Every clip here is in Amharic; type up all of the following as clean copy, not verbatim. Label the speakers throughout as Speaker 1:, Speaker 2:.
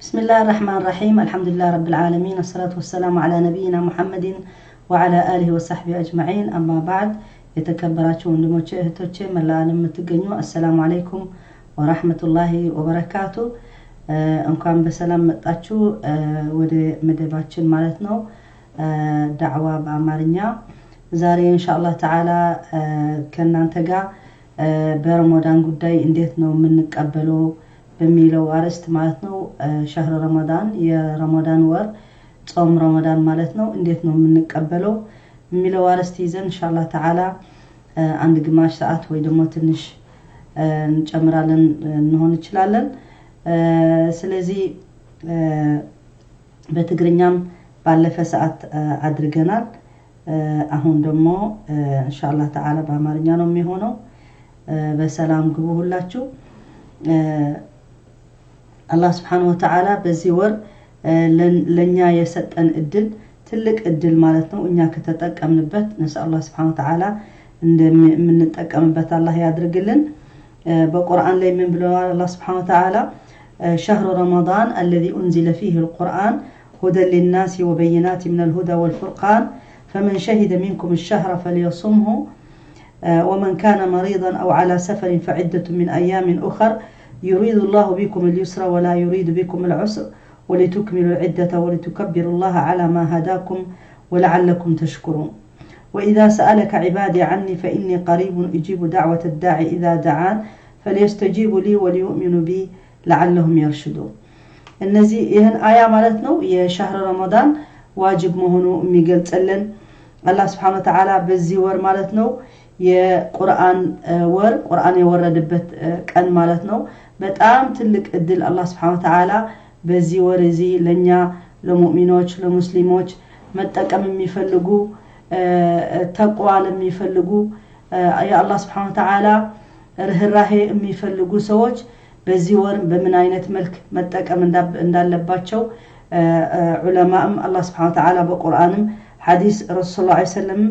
Speaker 1: بسم الله الرحمن الرحيم الحمد لله رب العالمين والصلاة والسلام على نبينا محمد وعلى آله وصحبه أجمعين أما بعد يتكبراتشو وندموچه اهتوچه ملالم متገኙ السلام عليكم ورحمة الله وبركاته እንኳን በሰላም መጣችሁ ወደ መደባችን ማለት ነው ዳዕዋ በአማርኛ ዛሬ ኢንሻአላህ ተዓላ ከናንተ ጋር በረመዳን ጉዳይ እንዴት ነው የምንቀበለው በሚለው አርዕስት ማለት ነው ሸህር ረመዳን የረመዳን ወር ጾም ረመዳን ማለት ነው እንዴት ነው የምንቀበለው በሚለው አርዕስት ይዘን ኢንሻአላህ ተዓላ አንድ ግማሽ ሰዓት ወይ ደግሞ ትንሽ እንጨምራለን እንሆን ይችላል ስለዚህ በትግርኛም ባለፈ ሰዓት አድርገናል አሁን ደግሞ ኢንሻአላህ ተዓላ በአማርኛ ነው የሚሆነው በሰላም ግቡ ሁላችሁ አላህ Subhanahu Wa Ta'ala በዚህ ወር ለኛ የሰጠን እድል ትልቅ እድል ማለት ነው እኛ ከተጠቀምንበት ነስአላህ Subhanahu Wa Ta'ala እንደምንጠቀምበት አላህ ያድርግልን በቁርአን ላይ ምን ብለዋል አላህ Subhanahu Wa Ta'ala شهر رمضان الذي أنزل فيه القرآن هدى للناس وبينات من الهدى والفرقان فمن شهد منكم الشهر فليصمه ومن كان مريضا أو على سفر فعدة من أيام أخر يريد الله بكم اليسر ولا يريد بكم العسر ولتكملوا العدة ولتكبروا الله على ما هداكم ولعلكم تشكرون وإذا سألك عبادي عني فإني قريب أجيب دعوة الداعي إذا دعان فليستجيبوا لي وليؤمنوا بي لعلهم يرشدون النزي ይህን አያ ማለት ነው የሸህር ረመዳን ዋጅብ መሆኑ የሚገልጽልን አላህ Subhanahu Wa Ta'ala በዚህ ወር ማለት ነው የቁርአን ወር ቁርአን የወረደበት ቀን ማለት ነው በጣም ትልቅ እድል አላህ Subhanahu Wa Ta'ala በዚህ ወር እዚህ ለኛ ለሙእሚኖች ለሙስሊሞች መጠቀም የሚፈልጉ ተቋዋ ለሚፈልጉ የአላህ Subhanahu Wa Ta'ala ርህራሄ የሚፈልጉ ሰዎች በዚህ ወር በምን አይነት መልክ መጠቀም እንዳለባቸው ዑለማም አላህ Subhanahu Wa Ta'ala በቁርአንም ሐዲስ ረሱላህ ሰለላሁ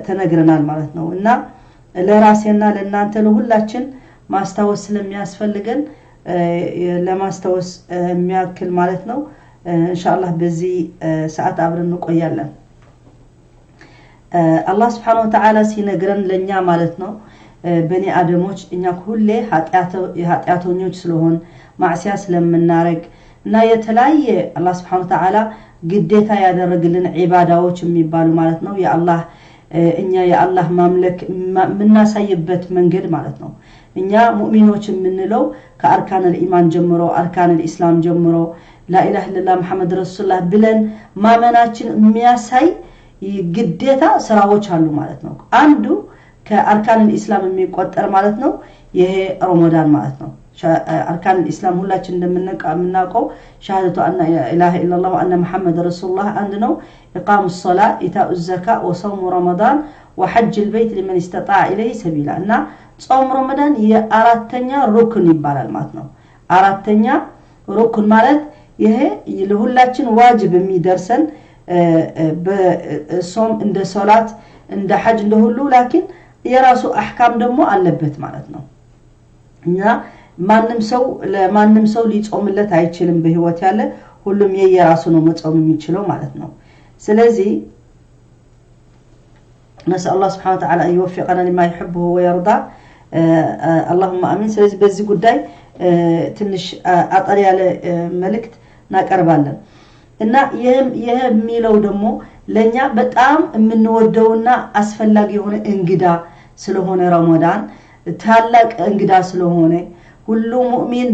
Speaker 1: ተነግረናል ማለት ነው እና ለራሴና ለእናንተ ለሁላችን ማስተዋወስ ስለሚያስፈልገን ለማስተዋወስ የሚያክል ማለት ነው ኢንሻአላህ በዚህ ሰዓት አብረን እንቆያለን አላህ Subhanahu Wa Ta'ala ሲነግረን ለኛ ማለት ነው በኒ አደሞች እኛ ሁሌ ኃጢያተኞች ስለሆን ማዕሲያ ስለምናረግ እና የተለያየ አላህ Subhanahu Wa Ta'ala ግዴታ ያደረግልን ዒባዳዎች የሚባሉ ማለት ነው የአላህ እኛ የአላህ ማምለክ ምናሳይበት መንገድ ማለት ነው እኛ ሙእሚኖች የምንለው ከአርካን الإيمان ጀምሮ አርካን الإسلام ጀምሮ لا إله إلا الله محمد رسول الله ብለን ማመናችን የሚያሳይ ግዴታ ስራዎች አሉ ማለት ነው አንዱ ከአርካን الإسلام የሚቆጠር ማለት ነው ይሄ ረመዳን ማለት ነው أركان الإسلام ሁላችን እንደምናውቀው شهادة أن لا إله إلا الله وأن محمد رسول الله عندنا إقام الصلاة إيتاء الزكاة وصوم رمضان وحج البيت لمن استطاع إليه سبيلا أن صوم رمضان هي أراتنيا ركن يبالال ማለት ነው أراتنيا ركن ማለት ይሄ ለሁላችን ዋጅብ የሚደርሰን በጾም እንደ ሶላት እንደ ሐጅ እንደ ሁሉ لكن የራሱ አህካም ደግሞ አለበት ማለት ነው እና ማንንም ሰው ሊጾምለት አይችልም በህይወት ያለ ሁሉም የየራሱ ነው መጾም የሚችለው ማለት ነው ስለዚህ نسأل الله سبحانه وتعالى أن يوفقنا لما يحبه ويرضى اللهم آمين ስለዚህ በዚህ ጉዳይ ትንሽ አጠር ያለ መልእክት እናቀርባለን እና ይሄ የሚለው ደግሞ ለኛ በጣም የምንወደውና አስፈላጊ የሆነ እንግዳ ስለሆነ ረመዳን ታላቅ እንግዳ ስለሆነ ሁሉ ሙእሚን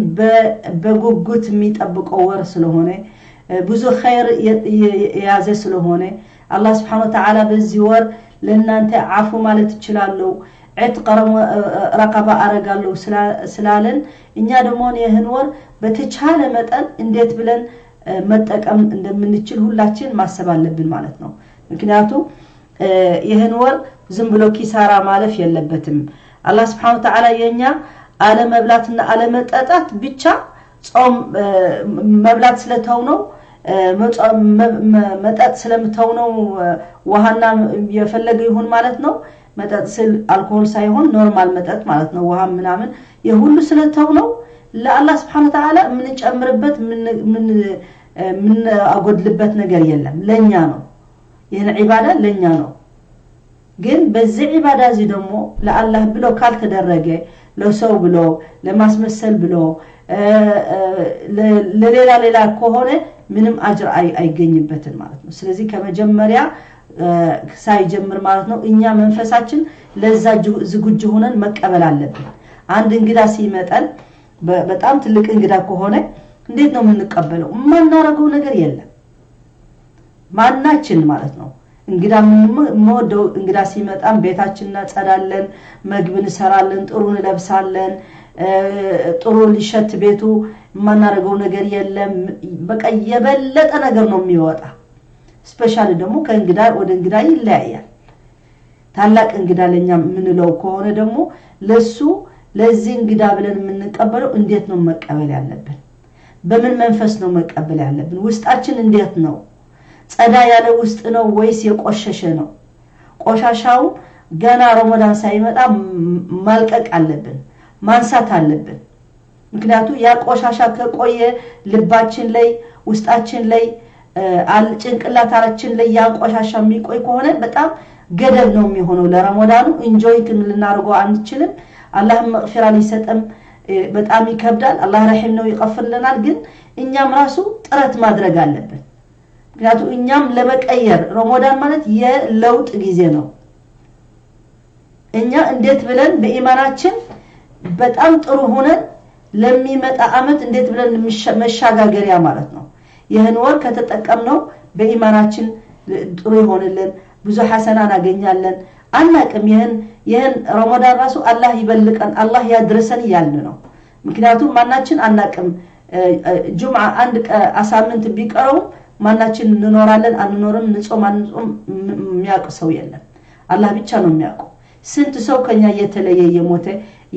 Speaker 1: በጉጉት የሚጠብቀው ወር ስለሆነ ብዙ ኸይር ያዘ ስለሆነ አላህ Subhanahu Wa Ta'ala በዚህ ወር ለእናንተ አፉ ማለት ይችላል عتق رقبه አረጋለሁ ስላለን እኛ ደግሞ ይህን ወር በተቻለ መጠን እንዴት ብለን መጠቀም እንደምንችል ሁላችን ማሰብ አለብን ማለት ነው ምክንያቱም ይህን ወር ዝም ብሎ ኪሳራ ማለፍ የለበትም አላህ Subhanahu Wa Ta'ala የኛ አለ መብላትና አለ መጠጣት ብቻ ጾም መብላት ስለተው ነው መጠጥ ስለምተው ነው ውሃና የፈለገ ይሁን ማለት ነው መጠጥ ስል አልኮል ሳይሆን ኖርማል መጠጥ ማለት ነው ውሃ ምናምን የሁሉ ስለተው ነው ለአላህ Subhanahu Wa Ta'ala ምን ጨምርበት ምን አጎድልበት ነገር የለም ለኛ ነው ይሄን ዒባዳ ለኛ ነው ግን በዚህ ዒባዳ እዚህ ደግሞ ለአላህ ብሎ ካልተደረገ ለሰው ብሎ ለማስመሰል ብሎ ለሌላ ከሆነ ምንም አጅር አይገኝበትም ማለት ነው ስለዚህ ከመጀመሪያ ሳይጀምር ማለት ነው እኛ መንፈሳችን ለዛ ዝግጁ ሆነን መቀበል አለብን አንድ እንግዳ ሲመጣል በጣም ትልቅ እንግዳ ከሆነ እንዴት ነው የምንቀበለው ማናረገው ነገር የለም ማናችን ማለት ነው እንግዳ ምንወደው እንግዳ ሲመጣም ቤታችንና ጸዳለን ምግብን ሰራለን ጥሩን ለብሳለን ጥሩ ሊሸት ቤቱ ማናረገው ነገር የለም በቃ የበለጠ ነገር ነው የሚወጣ ስፔሻሊ ደግሞ ከእንግዳ ወደ እንግዳ ይለያያል ታላቅ እንግዳ ለኛ ምንለው ከሆነ ደግሞ ለዚህ እንግዳ ብለን የምንቀበለው እንዴት ነው መቀበል ያለብን በምን መንፈስ ነው መቀበል ያለብን ውስጣችን እንዴት ነው ጸዳ ያለ ውስጥ ነው ወይስ የቆሸሸ ነው ቆሻሻው ገና ረመዳን ሳይመጣ ማልቀቅ አለብን ማንሳት አለብን ምክንያቱም ያ ቆሻሻ ከቆየ ልባችን ላይ ውስጣችን ላይ ጭንቅላታችን ላይ ያ ቆሻሻ የሚቆይ ከሆነ በጣም ገደል ነው የሚሆነው ለረመዳኑ ኢንጆይ ልናርገው አንችልም አላህ መግፊራ ሊሰጠም በጣም ይከብዳል አላህ ረሂም ነው ይغفرልናል ግን እኛም ራሱ ጥረት ማድረግ አለብን ምክንያቱም እኛም ለመቀየር ረመዳን ማለት የለውጥ ጊዜ ነው እኛ እንዴት ብለን በኢማናችን በጣም ጥሩ ሆነን ለሚመጣ አመት እንዴት ብለን መሻጋገሪያ ማለት ነው ይሄን ወር ከተጠቀምነው በኢማናችን ጥሩ ይሆንልን ብዙ ሐሰና እናገኛለን አናቅም ይሄን ረመዳን ራሱ አላህ ይበልቀን አላህ ያድርሰን ያልን ነው ምክንያቱም ማናችን አናቅም ጁምዓ አንድ አሳምንት ቢቀረው ማናችን እንኖራለን አንኖርም ንጾም አንጾም የሚያውቅ ሰው የለም አላህ ብቻ ነው የሚያውቀው ስንት ሰው ከኛ የተለየ የሞተ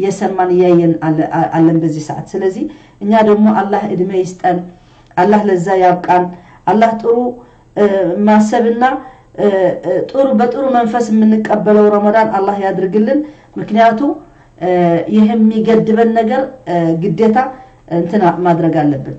Speaker 1: የሰማን ያየን አለን በዚህ ሰዓት ስለዚህ እኛ ደግሞ አላህ እድሜ ይስጠን አላህ ለዛ ያብቃን አላህ ጥሩ ማሰብና ጥሩ በጥሩ መንፈስ የምንቀበለው ረመዳን አላህ ያድርግልን ምክንያቱም ይሄ የሚገድበን ነገር ግዴታ እንትና ማድረግ አለብን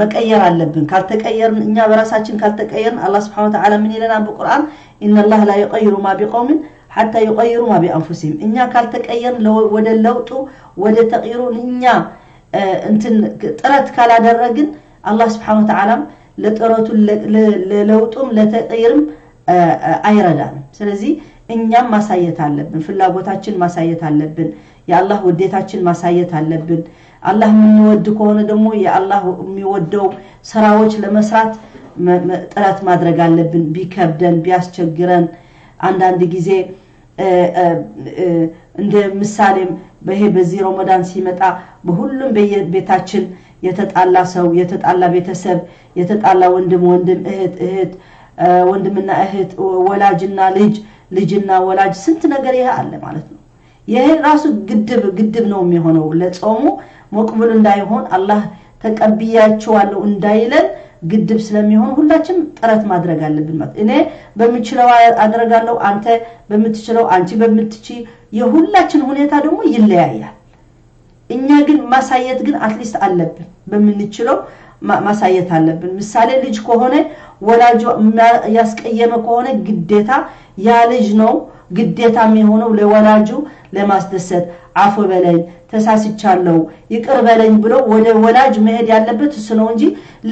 Speaker 1: መቀየር አለብን ካልተቀየርን እኛ በራሳችን ካልተቀየርን አላህ Subhanahu Wa Ta'ala ምን ይለናል በቁርአን ان الله لا يغير ما بقوم حتى يغيروا ما بانفسهم እኛ ካልተቀየርን ወደ ለውጡ ወደ ተቀይሩን እኛ እንትን ጥረት ካላደረግን አላህ Subhanahu Wa Ta'ala ለጥረቱ ለለውጡም ለተቀየርም አይረዳንም ስለዚህ እኛም ማሳየት አለብን ፍላጎታችን ማሳየት አለብን የአላህ ውዴታችን ማሳየት አለብን አላህ ምንወድ ከሆነ ደግሞ የአላህ የሚወደው ስራዎች ለመስራት ጥረት ማድረግ አለብን ቢከብደን ቢያስቸግረን አንዳንድ ጊዜ እንደ ምሳሌም በዚህ ረመዳን ሲመጣ በሁሉም ቤታችን የተጣላ ሰው የተጣላ ቤተሰብ የተጣላ ወንድም እህት ወንድምና እህት ወላጅና ልጅና ወላጅ ስንት ነገር ይሄ አለ ማለት ነው ይሄ ራሱ ግድብ ነው የሚሆነው ለጾሙ መቅቡል እንዳይሆን አላህ ተቀብያቸዋለሁ እንዳይለን ግድብ ስለሚሆን ሁላችን ጥረት ማድረግ አለብን ማለት እኔ በሚችለው አደረጋለሁ አንተ በምትችለው አንቺ በምትቺ የሁላችን ሁኔታ ደግሞ ይለያያል እኛ ግን ማሳየት ግን አትሊስት አለብን በመንችለው ማሳየት አለብን ምሳሌ ልጅ ከሆነ ወላጁ ያስቀየመ ከሆነ ግዴታ ያ ልጅ ነው ግዴታ የሚሆነው ለወላጁ ለማስደሰት አፉ በለኝ ተሳስቻለሁ ይቅር በለኝ ብሎ ወደ ወላጅ መሄድ ያለበት እሱ ነው እንጂ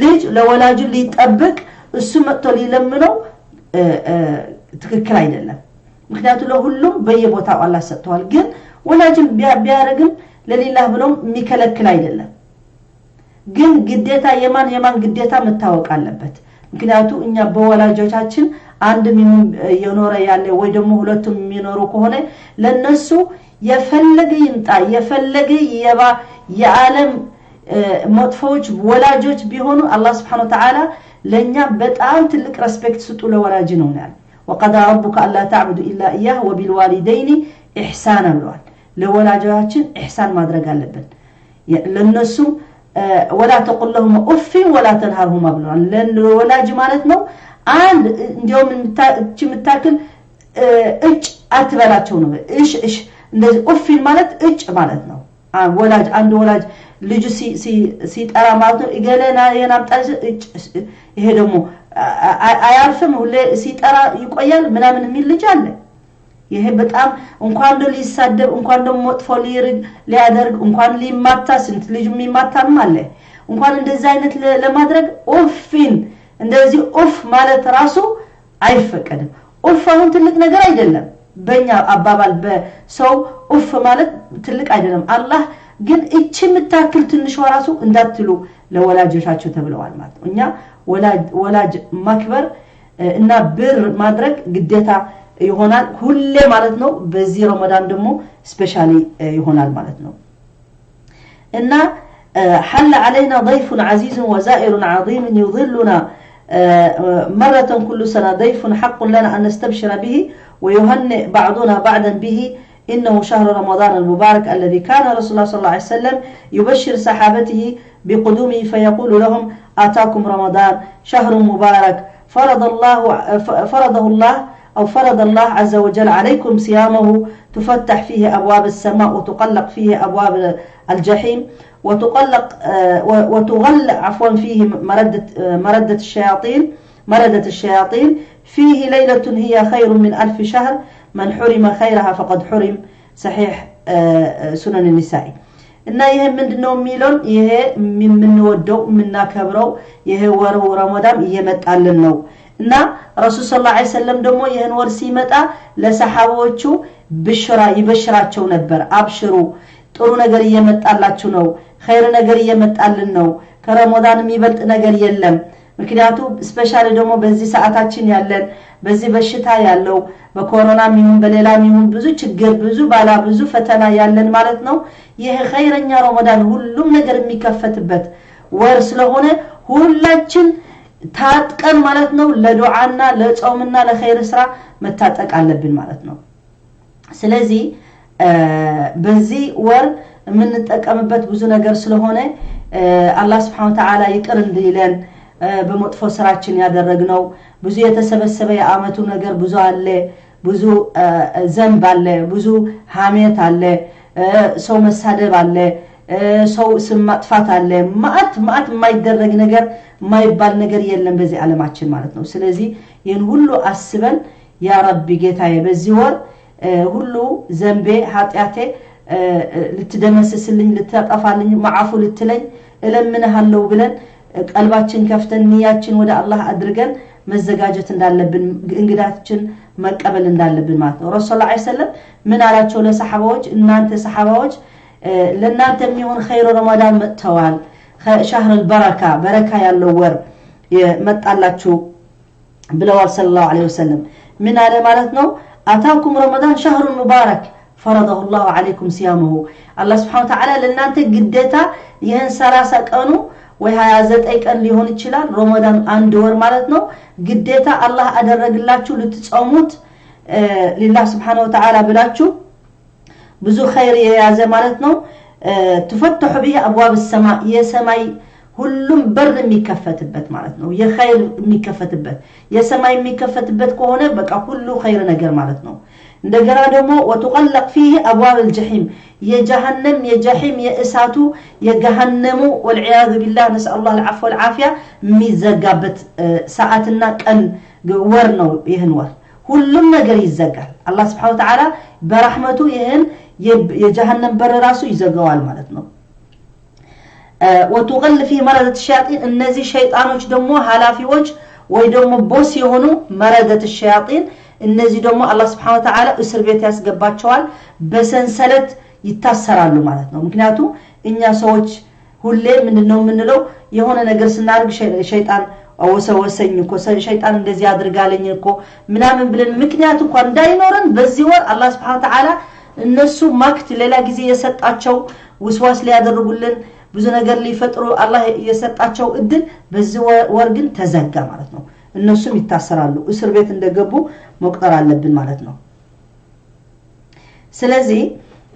Speaker 1: ልጅ ለወላጁ ሊጠብቅ እሱ መጥቶ ሊለምነው ትክክል አይደለም ምክንያቱም ለሁሉም በየቦታው አላህ ሰጥቷል ግን ወላጅም ቢያረግም ለሌላ ብሎም የሚከለክል አይደለም ግን ግዴታ የማን ግዴታ መታወቅ አለበት ምክንያቱም እኛ በወላጆቻችን አንድም የኖረ ያለ ወይ ደግሞ ሁለቱም የሚኖሩ ከሆነ ለነሱ የፈለገ ይምጣ የፈለገ የዓለም መጥፎች ወላጆች ቢሆኑ አላህ Subhanahu Wa Ta'ala ለኛ በጣም ትልቅ ሪስፔክት ስጡ ለወላጅ ነው ያለ وقضى ربك الا تعبدوا الا اياه وبالوالدين احسانا ብሏል ለወላጆቻችን ኢህሳን ማድረግ አለብን ለነሱ ولا تقل لهم اف ولا تنهرهما ብሏል ለወላጅ ማለት ነው አንድ እንዲያውም የምታክል እጭ አትበላቸው ነው እሽ እንደዚህ ኡፊን ማለት እጭ ማለት ነው ወላጅ አንድ ወላጅ ልጅ ሲጠራ ማለት ነው ይገለና የናምጣ እጭ ይሄ ደግሞ አያርፍም ሁሌ ሲጠራ ይቆያል ምናምን የሚል ልጅ አለ ይሄ በጣም እንኳን ነው ሊሳደብ እንኳን ደግሞ መጥፎ ሊያደርግ እንኳን ሊማታ ስንት ልጅ የሚማታም አለ እንኳን እንደዛ አይነት ለማድረግ ኡፊን እንደዚህ ኡፍ ማለት ራሱ አይፈቀድም ኡፍ አሁን ትልቅ ነገር አይደለም በእኛ አባባል በሰው ኡፍ ማለት ትልቅ አይደለም አላህ ግን እቺ ምታክል ትንሽ ራሱ እንዳትሉ ለወላጆቻቸው ተብለዋል ማለት ነው እኛ ወላጅ ማክበር እና ብር ማድረግ ግዴታ ይሆናል ሁሌ ማለት ነው በዚህ ረመዳን ደግሞ ስፔሻሊ ይሆናል ማለት ነው እና حل علينا ضيف عزيز وزائر عظيم يظلنا مرة كل سنة ضيف حق لنا أن نستبشر به ويهنئ بعضنا بعضا به إنه شهر رمضان المبارك الذي كان رسول الله صلى الله عليه وسلم يبشر صحابته بقدومه فيقول لهم آتاكم رمضان شهر مبارك فرض الله عز وجل عليكم صيامه تفتح فيه أبواب السماء وتقلق فيه أبواب الجحيم وتغلق عفوا فيه مردة الشياطين فيه ليلة هي خير من 1000 شهر من حرم خيرها فقد حرم صحيح سنن النساء እና ይሄ ምንድነው የሚሉን ይሄ ምንወደው ምናከብረው ይሄ ወር ረመዳን እየመጣልን ነው እና ረሱል ሰለላሁ ዐለይሂ ወሰለም ደግሞ ይሄን ወር ሲመጣ ለሰሃቦቹ ብሽራ ይበሽራቸው ነበር አብሽሩ ጥሩ ነገር እየመጣላችሁ ነው ኸይር ነገር እየመጣልን ነው ከረመዳን የሚበልጥ ነገር የለም ምክንያቱም ስፔሻሊ ደግሞ በዚህ ሰዓታችን ያለን በዚህ በሽታ ያለው በኮሮና ሚሁን በሌላ ሚሁን ብዙ ችግር ብዙ ባላ ብዙ ፈተና ያለን ማለት ነው ይሄ ኸይረኛ ረመዳን ሁሉም ነገር የሚከፈትበት ወር ስለሆነ ሁላችን ታጥቀን ማለት ነው ለዱዓና ለጾምና ለኸይር ስራ መታጠቅ አለብን ማለት ነው ስለዚህ በዚህ ወር ምን ተጠቀምበት ብዙ ነገር ስለሆነ አላህ Subhanahu Wa Ta'ala ይቅር እንዲለን በመጥፎ ስራችን ያደረግነው ብዙ የተሰበሰበ የአመቱ ነገር ብዙ አለ ብዙ ዘንብ አለ ብዙ ሐሜት አለ ሰው መሳደብ አለ ሰው ስም ማጥፋት አለ ማአት የማይደረግ ነገር የማይባል ነገር የለም በዚህ ዓለማችን ማለት ነው ስለዚህ ይሄን ሁሉ አስበን ያ ረቢ ጌታዬ በዚህ ወር ሁሉ ዘንቤ ኃጢያቴ ልትደመስስልኝ ልታጠፋልኝ ማዓፉ ልትለኝ እለምንሃለው ብለን ቀልባችን ከፍተን ንያችን ወደ አላህ አድርገን መዘጋጀት እንዳለብን እንግዳችን መቀበል እንዳለብን ማለት ነው ረሱላህ ሰለላሁ ዐለይሂ ወሰለም ምን አላቸው ለሰሃባዎች እናንተ ሰሃባዎች ለእናንተ የሚሆን ኸይር ረመዳን መጥተዋል ሸህር البركه በረካ ያለው ወር መጣላችሁ ብለዋል ሰለላሁ ዐለይሂ ወሰለም ምን አለ ማለት ነው አታኩም ረመዳን شهر مبارك فرضه الله عليكم صيامه الله سبحانه وتعالى ለእናንተ ግዴታ ይሄን 30 ቀኑ ወይ 29 ቀን ሊሆን ይችላል ረመዳን አንድ ወር ማለት ነው ግዴታ አላህ አደረግላችሁ ልትጾሙት لله سبحانه وتعالى ብላችሁ ብዙ ኸይር የያዘ ማለት ነው تفتح به ابواب السماء የሰማይ ሁሉም በር የሚከፈትበት ማለት ነው የኸይር የሚከፈትበት የሰማይ የሚከፈትበት ከሆነ በቃ ሁሉ ኸይር ነገር ማለት ነው እንደገና ደግሞ وتقلق فيه ابواب الجحيم የጀሃነም የጀሂም የእሳቱ የገሃነሙ والعياذ بالله نسأل الله العفو والعافيه የሚዘጋበት ሰዓትና ቀን ወር ነው ይሄን ወር ሁሉም ነገር ይዘጋል አላህ Subhanahu Wa Ta'ala በረህመቱ ይሄን የጀሃነም በር ራሱ ይዘጋዋል ማለት ነው وتغل فيه مرضة الشياطين እነዚህ ሸይጣኖች ደግሞ ሐላፊዎች ወይ ደግሞ ቦስ የሆኑ مرضة الشياطين እነዚህ ደግሞ አላህ Subhanahu Wa Ta'ala እስር ቤት ያስገባቸዋል በሰንሰለት ይታሰራሉ ማለት ነው ምክንያቱም እኛ ሰዎች ሁሌ ምንድነው ምንለው የሆነ ነገር ስናርግ ሸይጣን ወሰወሰኝ እኮ ሸይጣን እንደዚህ አድርጋለኝ እኮ ምናምን ብለን ምክንያት እንኳን እንዳይኖረን በዚህ ወር አላህ Subhanahu Wa Ta'ala እነሱ ማክት ሌላ ጊዜ የሰጣቸው ውስዋስ ሊያደርጉልን ብዙ ነገር ሊፈጥሩ አላህ የሰጣቸው እድል በዚህ ወር ግን ተዘጋ ማለት ነው እነሱም ይታሰራሉ እስር ቤት እንደገቡ መቁጠር አለብን ማለት ነው ስለዚህ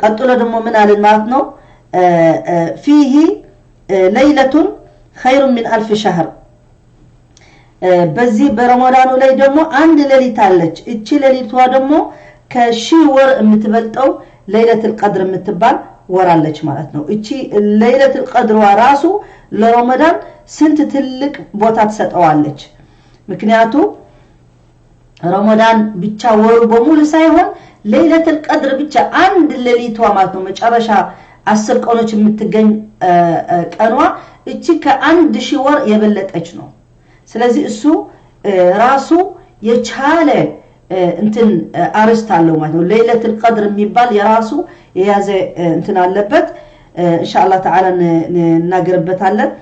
Speaker 1: ቀጥሎ ደግሞ ምን አለን ማለት ነው فيه ليلة خير من 1000 شهر በዚህ በረመዳኑ ላይ ደግሞ አንድ ሌሊት አለች እቺ ሌሊቷ ደግሞ ከሺህ ወር የምትበልጠው ለይለቱል ቀድር የምትባል ወር አለች ማለት ነው እቺ ለይለቱል ቀድር ራሱ ለረመዳን ስንት ትልቅ ቦታ ተሰጠዋለች ምክንያቱም ረመዳን ብቻ ወሩ በሙሉ ሳይሆን ለይለቱል ቀድር ብቻ አንድ ሌሊቷ ማለት ነው መጨረሻ 10 ቀኖች የምትገኝ ቀኗ እቺ ከአንድ ሺህ ወር የበለጠች ነው ስለዚህ እሱ ራሱ የቻለ እንትን አርስት አለው ማለት ነው ለይለቱል ቀድር የሚባል የራሱ የያዘ እንትን አለበት ኢንሻአላህ ተዓላ እናገርበታለን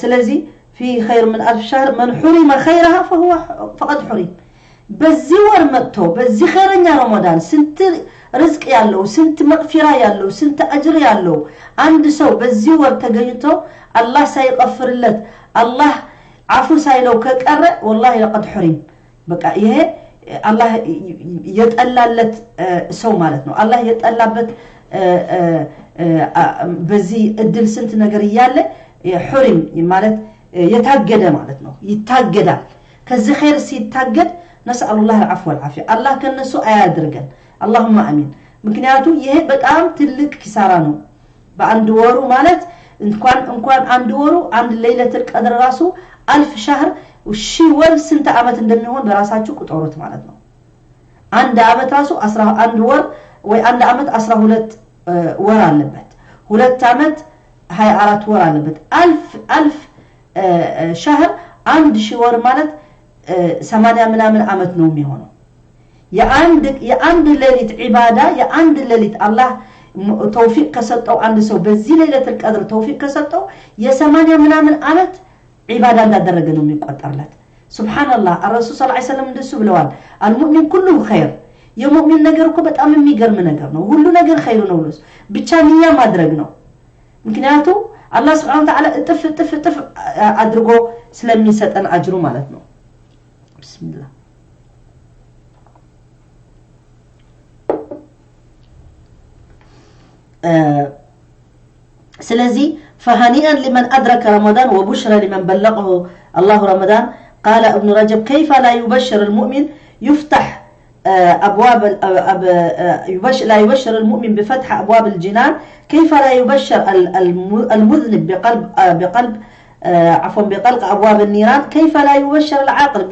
Speaker 1: ስለዚህ في خير من 1000 شهر من حرم خيرها فهو فقد حرم በዚህ ወር መጥቶ በዚህ ኸይረኛ ረመዳን ስንት ርዝቅ ያለው ስንት መግፊራ ያለው ስንት አጅር ያለው አንድ ሰው በዚህ ወር ተገኝቶ አላህ ሳይቀፍርለት አላህ አፉ ሳይለው ከቀረ والله لقد حرم በቃ ይሄ አላህ የጠላለት ሰው ማለት ነው አላህ የጠላበት በዚህ እድል ስንት ነገር ይያለ حرم ማለት የታገደ ማለት ነው ይታገዳል ከዚህ ኸይር ሲታገድ نسأل الله العفو والعافية الله كنسو አያድርገን اللهم امين ምክንያቱ ይሄ በጣም ትልቅ ኪሳራ ነው በአንድ ወሩ ማለት እንኳን አንድ ወሩ አንድ ለይለቱል ቀድር ራሱ 1000 شهر ሺህ ወር ስንት አመት እንደሚሆን በራሳችሁ ቁጥሩት ማለት ነው አንድ አመት ራሱ 11 ወር ወይ አንድ አመት 12 ወር አለበት ሁለት አመት 24 ወር አለበት 1000 شهر አንድ ሺህ ወር ማለት 80 ምናምን አመት ነው የሚሆነው የአንድ ሌሊት ዒባዳ የአንድ ሌሊት አላህ ተውፊቅ ከሰጠው አንድ ሰው በዚህ ለይለቱል ቀድር ተውፊቅ ከሰጠው የ80 ምናምን አመት ዒባዳ እንዳደረገ ነው የሚቆጠርለት ሱብሃንአላህ الرسول صلى الله عليه وسلم እንደሱ ብለዋል المؤمن كله خير የሙእሚን ነገር እኮ በጣም የሚገርም ነገር ነው ሁሉ ነገር ኸይር ነው ብቻ ንያ ማድረግ ነው ምክንያቱም አላህ Subhanahu Wa Ta'ala ጥፍ አድርጎ ስለሚሰጠን አጅሩ ማለት ነው بسم الله سلازي فهنيئا لمن أدرك رمضان وبشرى لمن بلغه الله رمضان قال ابن رجب كيف لا يبشر المؤمن يفتح أبواب لا يبشر المؤمن بفتح أبواب الجنان كيف لا يبشر المذنب بطلق أبواب النيران كيف لا يبشر العاقل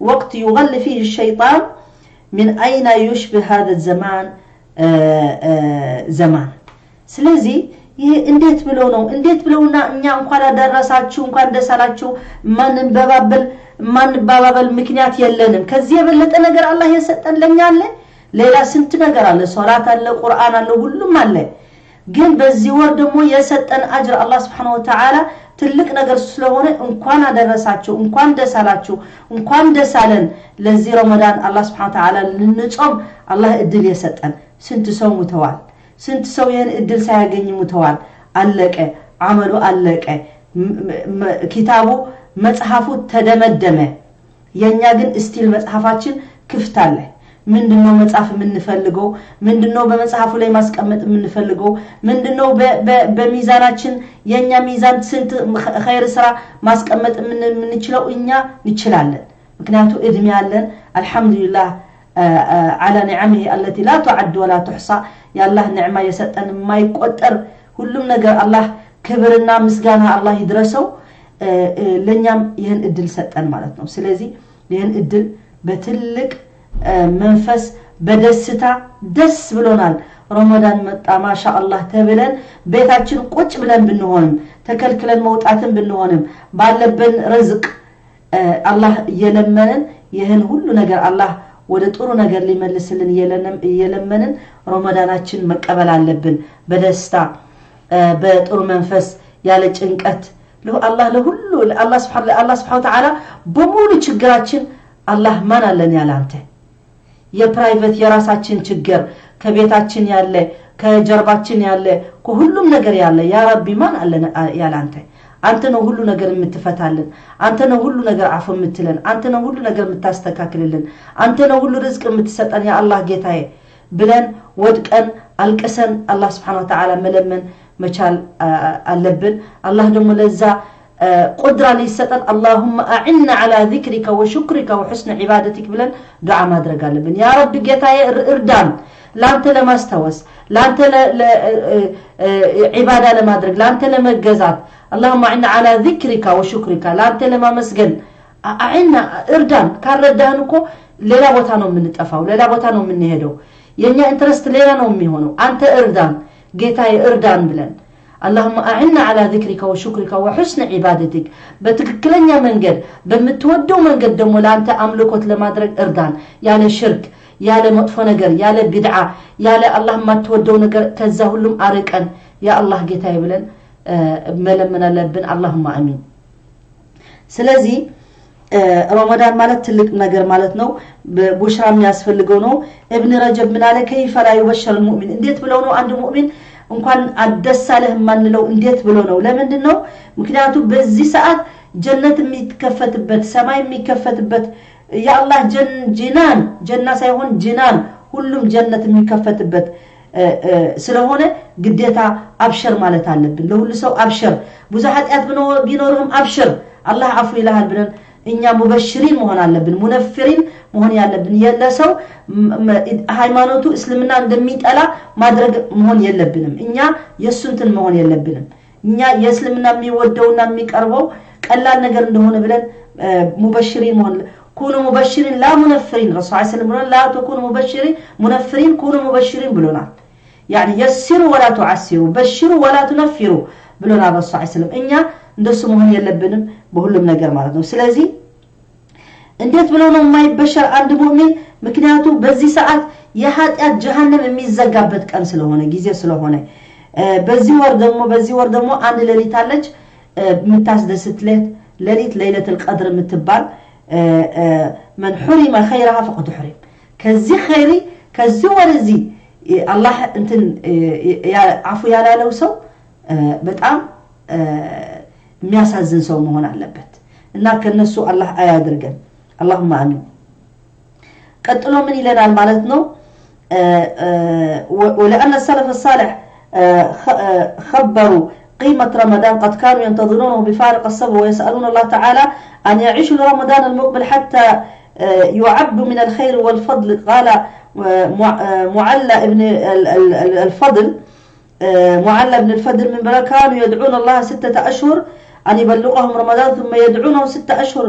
Speaker 1: بوقت يغل فيه الشيطان من أين يشبه هذا الزمان زمان سلازي እንዴት ብለው ነው እንዴት ብለውና እኛ እንኳን አደረሳችሁ እንኳን ደሳላችሁ ማንባባል ምክንያት የለንም ከዚህ የበለጠ ነገር አላህ የሰጠን ለኛ አለ ሌላ ስንት ነገር አለ ሶላት አለ ቁርአን አለ ሁሉም አለ ግን በዚህ ወር ደግሞ የሰጠን አጅር አላህ Subhanahu Wa Ta'ala ትልቅ ነገር ስለሆነ እንኳን አደረሳችሁ እንኳን ደሳላችሁ እንኳን ደሳለን ለዚህ ረመዳን አላህ Subhanahu Wa Ta'ala ልንጾም አላህ እድል የሰጠን ስንት ሰው ሙተዋል ስንት ሰው ይሄን እድል ሳያገኝ ሙተዋል አለቀ አመሉ አለቀ ኪታቡ መጽሐፉ ተደመደመ የኛ ግን እስቲል መጽሐፋችን ክፍት አለ ምንድነው መጽሐፍ የምንፈልገው ምንድነው በመጽሐፉ ላይ ማስቀመጥ የምንፈልገው ምንድነው በሚዛናችን የኛ ሚዛን ስንት ኸይር ስራ ማስቀመጥ የምንችለው እኛ እንችላለን ምክንያቱ እድሜ ያለን አልহামዱሊላህ على نعمه التي لا تعد ولا تحصى يا الله نعمه يسطن ما يقدر ሁሉም ነገር አላህ ክብርና ምስጋና አላህ ይድረሰው ለኛም ይሄን እድል ሰጠን ማለት ነው ስለዚህ ይሄን እድል በትልቅ መንፈስ በደስታ ደስ ብሎናል ረመዳን መጣ ማሻአላህ ተብለን ቤታችን ቁጭ ብለን ብንሆንም ተከልክለን መውጣትን ብንሆንም ባለብን ርዝቅ አላህ የለመነን ይሄን ሁሉ ነገር አላህ ወደ ጥሩ ነገር ሊመልስልን የለመነን ረመዳናችን መቀበል አለብን በደስታ በጥሩ መንፈስ ያለ ጭንቀት አላህ ለሁሉ አላህ Subhanahu Wa Ta'ala በሙሉ ችግራችን አላህ ማን አለን ያላንተ የፕራይቬት የራሳችን ችግር ከቤታችን ያለ ከጀርባችን ያለ ከሁሉም ነገር ያለ ያ ረቢ ማን አለን ያላንተ አንተ ነው ሁሉ ነገር የምትፈታልን አንተ ነው ሁሉ ነገር አፉ የምትለን አንተ ነው ሁሉ ነገር የምታስተካክልልን አንተ ነው ሁሉ ርዝቅ የምትሰጠን ያ አላህ ጌታዬ ብለን ወድቀን አልቀሰን አላህ Subhanahu Wa Ta'ala መለመን መቻል አለብን አላህ ደግሞ ለዛ قدرة ليستن اللهم أعنا على ذكرك وشكرك وحسن عبادتك بلن دعاء ما درجة لبن يا رب جتاي إردان لا أنت لما استوس لا أنت عبادة لما درج لا أنت لما جزات اللهم أعنا على ذكرك وشكرك لا أنت لما مسجن أعنا إردان كان ردانكو ليلا بوتانو من التفاو ليلا بوتانو من نهدو يعني انترست ليلا نومي هونو أنت إردان جتاي إردان بلن اللهم أعنا على ذكرك وشكرك وحسن عبادتك بتككلنيا منجد بمتودو منجد دمو لا أنت أملكوت لما درج إردان يعني شرك يا لمطفو نجر يا لبدعة يا اللهم تودو نجر كزهولم أركن يا الله جتاي بلن ملمنا لبن اللهم امين ስለዚህ ረመዳን ማለት ትልቅ ነገር ማለት ነው በቡሽራም ያስፈልገው ነው ኢብኑ ረጀብ ምን አለ كيف لا يبشر المؤمن እንዴት ብለው ነው አንድ ሙእሚን እንኳን አደሳለህ ማንለው እንዴት ብሎ ነው ለምንድነው ምክንያቱም በዚህ ሰዓት ጀነት የሚከፈትበት ሰማይ የሚከፈትበት ያአላህ ጀናን ጀና ሳይሆን ጅናን ሁሉም ጀነት የሚከፈትበት ስለሆነ ግዴታ አብሽር ማለት አለብን ለሁሉ ሰው አብሽር ብዙ ኃጢያት ቢኖርም አብሽር አላህ አፉ ይላል ብለን እኛ ሙበሽሪን መሆን አለብን ሙነፍሪን መሆን ያለብን የለሰው ሃይማኖቱ እስልምና እንደሚጠላ ማድረግ መሆን የለብንም እኛ የሱንትን መሆን የለብንም እኛ የእስልምና የሚወደውና የሚቀርበው ቀላል ነገር እንደሆነ ብለን ሙበሽሪን መሆን كونوا مبشرين لا منفرين الرسول صلى الله عليه وسلم لا تكونوا مبشرين منفرين كونوا مبشرين بلونا يعني يسروا ولا تعسروا بشروا ولا تنفروا بلونا الرسول صلى الله عليه وسلم إنيا ندسوا مهن يلبنن بهلم نجر مالتنا سلازي እንዴት ብለው ነው የማይበሸር አንድ ሙእሚን ምክንያቱ በዚህ ሰዓት የኃጢአት ጀሃነም የሚዘጋበት ቀን ስለሆነ ጊዜ ስለሆነ በዚህ ወር ደግሞ አንድ ሌሊት አለች የምታስደስት ሌሊት ለይለቱል ቀድር የምትባል من حرم خيرها فقد حرم كذي خيري كذي ورزي الله انتن عفو يا لا لو سو በጣም የሚያሳዝን ሰው መሆን አለበት እና ከነሱ አላህ አያድርገን اللهم امين ቀጥሎ ምን ይለናል ማለት ነው ولأن السلف الصالح خبروا قيمة رمضان قد كانوا ينتظرونه بفارق الصبر ويسألون الله تعالى أن يعيشوا لرمضان المقبل حتى يعبوا من الخير والفضل قال معلى ابن الفضل معلى ابن الفضل من بلا كانوا يدعون الله 6 أشهر أن يبلغهم رمضان ثم يدعونه 6 أشهر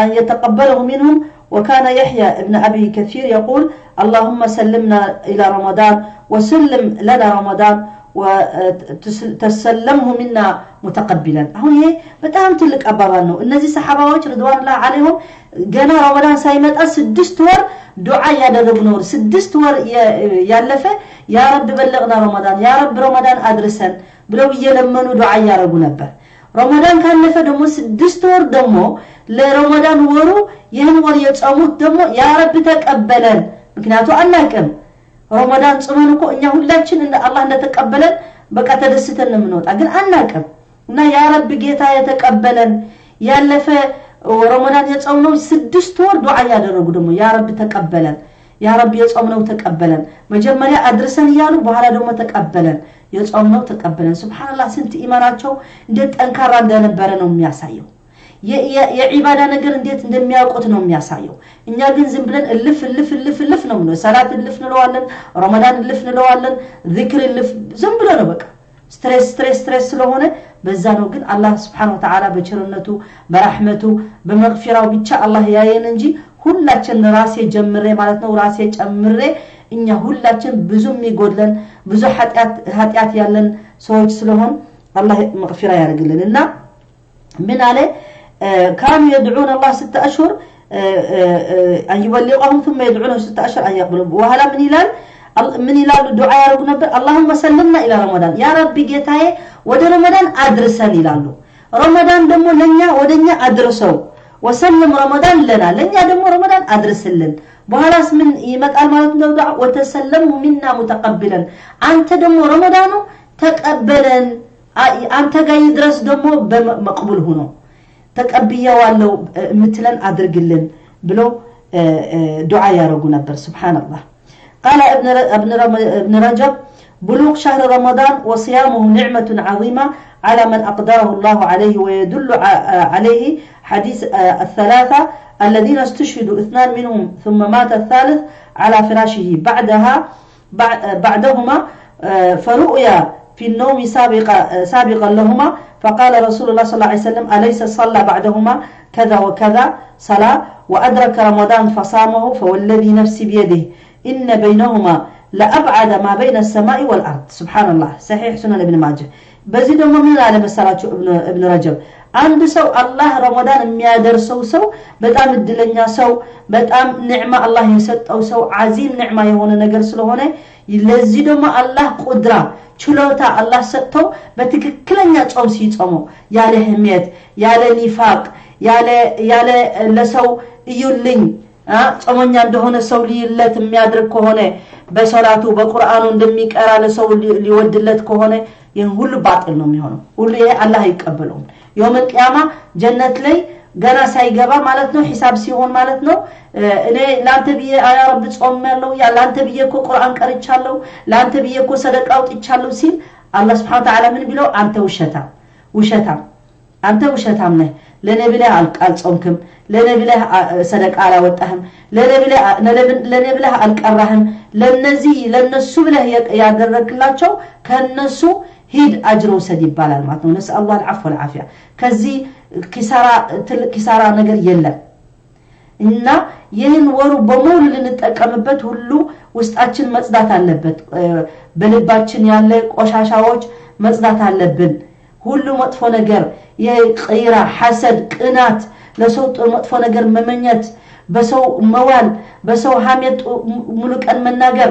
Speaker 1: أن يتقبله منهم وكان يحيى ابن أبي كثير يقول اللهم سلمنا إلى رمضان وسلم لنا رمضان وتسلمه منا متقبلا هون هي بتام تلك أبابانو النزي صحابة رضوان الله عليهم جنا رمضان سايمت 6 ور دعاء يدربنور 6 ور يالفه يا رب بلغنا رمضان يا رب رمضان أدرسن بلو يلمنوا دعاء يارجو نبر رمضان كان لفه دمو 6 ور دمو لرمضان ورو يهن ور يتصاموت دمو يا رب تقبلن مكنياتو أناكم رمضان صومن እኮ እኛ ሁላችን እንደ አላህ እንደተቀበለን በቃ ተደስተን ነው የምንወጣ ግን አናቀም እና ያ ረብ ጌታ የተቀበለን ያለፈ ረመዳን የጾምነው 6 ወር ዱዓ ያደረጉ ደግሞ ያ ረብ ተቀበለን ያ ረብ የጾምነው ተቀበለን መጀመሪያ አድርሰን ይያሉ በኋላ ደግሞ ተቀበለን የጾምነው ተቀበለን ሱብሃንአላህ ስንት ኢማናቸው እንዴት ጠንካራ እንደነበረ ነው የሚያሳየው የዒባዳ ነገር እንዴት እንደሚያውቁት ነው የሚያሳየው እኛ ግን ዝም ብለን እልፍ ነው ነው ሰላት እልፍ እንለዋለን ረመዳን እልፍ እንለዋለን ዚክር እልፍ ዝም ብሎ ነው በቃ ስትሬስ ስለሆነ በዛ ነው ግን አላህ Subhanahu Wa Ta'ala በቸርነቱ በረህመቱ በመግፊራው ብቻ አላህ ያየን እንጂ ሁላችን ራሴ ጀምሬ ማለት ነው ራሴ ጨምሬ እኛ ሁላችን ብዙ የሚጎድለን ብዙ ኃጢያት ያለን ሰዎች ስለሆን አላህ መግፊራ ያርግልንና ምን አለ كانوا يدعون الله 6 أشهر أن يبلغهم ثم يدعونه 6 أشهر أن يقبلوا وهلا من إلى الدعاء يا رب نبر اللهم سلمنا إلى رمضان يا رب جيتاي ود رمضان أدرسن إلى رمضان دمو لنيا ودنيا أدرسوا وسلم رمضان لنيا دمو رمضان أدرسلن بهلاس من يمتقال مالت دعاء وتسلمه منا متقبلا أنت دمو رمضان تقبلا أنت جاي يدرس دمو بمقبول هنا تقبيا والله مثلا أدرجلن بلو دعاء يا رجل نبر سبحان الله قال ابن رجب بلوغ شهر رمضان وصيامه نعمة عظيمة على من أقدره الله عليه ويدل عليه حديث الثلاثة الذين استشهدوا 2 منهم ثم مات الثالث على فراشه بعدهما فرؤيا في النوم سابقا لهما فقال رسول الله صلى الله عليه وسلم أليس صلى بعدهما كذا وكذا صلاة وأدرك رمضان فصامه فوالذي نفسي بيده إن بينهما لأبعد ما بين السماء والأرض سبحان الله صحيح سنن ابن ماجه بزيد من على مسألة ابن رجب عند سو الله رمضان የሚያደርሰው ሰው በጣም እድለኛ ሰው በጣም ንዕማ አላህ የሰጠው ሰው عظيم ንዕማ የሆነ ነገር ስለሆነ ለዚህ ደግሞ አላህ ቁድራ ችሎታ አላህ ሰጥተው በትክክለኛ ጾም ሲጾመው ያለ ህሚየት ያለ ኒፋቅ ያለ ለሰው እዩልኝ ጾመኛ እንደሆነ ሰው ሊለት የሚያድርግ ከሆነ በሶላቱ በቁርአኑ እንደሚቀራ ለሰው ሊወድለት ከሆነ ይሄን ሁሉ ባጥል ነው የሚሆነው ሁሉ ይሄ አላህ አይቀበለው يوم القيامة جنة لي ገና ሳይገባ ማለት ነው ሒሳብ ሲሆን ማለት ነው እኔ ላንተ ብዬ አያ ረብ ጾሜያለሁ ያ ላንተ ብዬ እኮ ቁርአን ቀርቻለሁ ላንተ ብዬ እኮ ሰደቃ አውጥቻለሁ ሲል አላህ Subhanahu Wa Ta'ala ምን ቢለው አንተ ውሸታም ነህ ለኔ ብለህ አልጾምክም ለኔ ብለህ ሰደቃ አላወጣህም ለኔ ብለህ አልቀራህም ለነሱ ብለህ ያደረክላቸው ከነሱ ሂድ አጅር ወሰድ ይባላል ማለት ነው ነስ አላህ العفو والعافيه ከዚህ ኪሳራ ነገር የለም እና ይህን ወሩ በሙሉ ልንጠቀምበት ሁሉ ውስጣችን መጽዳት አለበት በልባችን ያለ ቆሻሻዎች መጽዳት አለብን ሁሉ መጥፎ ነገር የቂራ ሐሰድ ቅናት ለሰው መጥፎ ነገር መመኘት በሰው መዋል በሰው ሐሜት ሙሉ ቀን መናገር